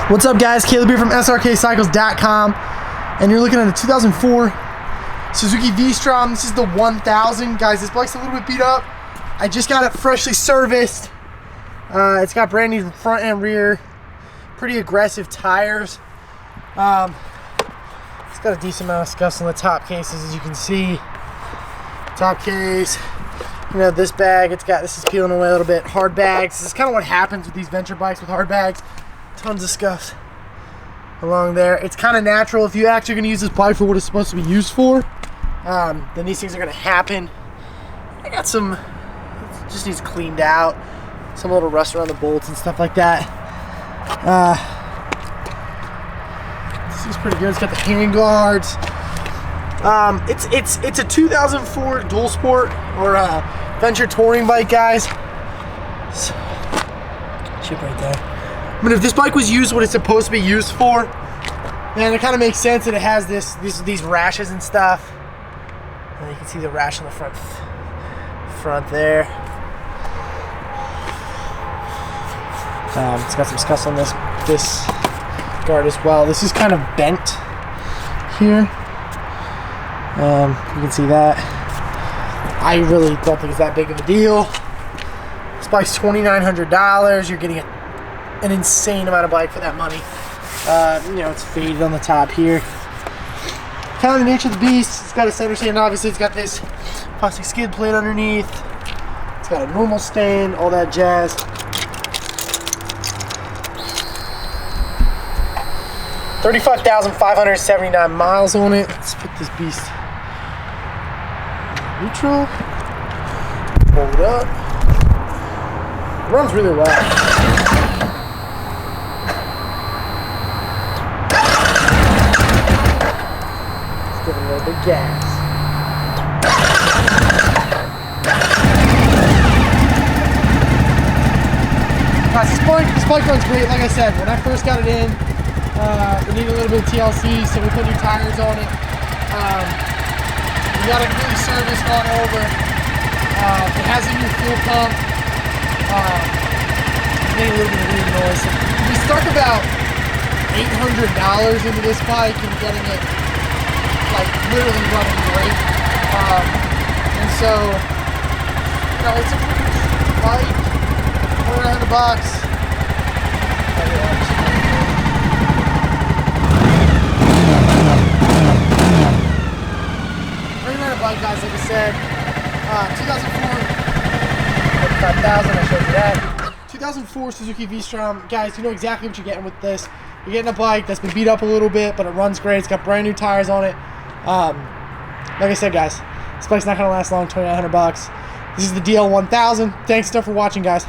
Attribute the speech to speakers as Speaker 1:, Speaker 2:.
Speaker 1: What's up, guys? Caleb here from Srkcycles.com, and you're looking at a 2004 Suzuki V-Strom. This is the 1000. Guys, this bike's a little bit beat up. I just got it freshly serviced. It's got brand new front and rear, pretty aggressive tires. It's got a decent amount of scuffs on the top cases, as you can see. Top case, you know, this bag, this is peeling away a little bit. Hard bags, this is kind of what happens with these venture bikes with hard bags. Tons of scuffs along there. It's kind of natural. If you actually going to use this bike for what it's supposed to be used for, then these things are going to happen. I got some, it just needs cleaned out. Some little rust around the bolts and stuff like that. This is pretty good. It's got the hand guards. It's a 2004 dual sport or venture touring bike, guys. Chip right there. I mean, if this bike was used what it's supposed to be used for, then it kind of makes sense that it has these rashes and stuff. And you can see the rash on the front there. It's got some scuffs on this guard as well. This is kind of bent here. You can see that. I really don't think it's that big of a deal. This bike's $2,900. You're getting an insane amount of bike for that money. You know, it's faded on the top here. Kind of the nature of the beast. It's got a center stand. Obviously, it's got this plastic skid plate underneath. It's got a normal stand, all that jazz. $35,579 miles on it. Let's put this beast neutral. Hold it up. It runs really well. Give it a little bit of gas. Guys, this bike runs great. Like I said, when I first got it in, it needed a little bit of TLC, so we put new tires on it. We got it really serviced, gone over. It has a new fuel pump. Made a little bit of weird noise. So we stuck about $800 into this bike and getting it like literally running great. And so, you know, it's a pretty cheap bike. $2,900. Bike, guys, like I said, 2004, $35,000, I showed you that. 2004 Suzuki V-Strom. Guys, you know exactly what you're getting with this. You're getting a bike that's been beat up a little bit, but it runs great. It's got brand new tires on it. Like I said, guys, this bike's not going to last long, $2,900. This is the DL1000. Thanks stuff for watching, guys.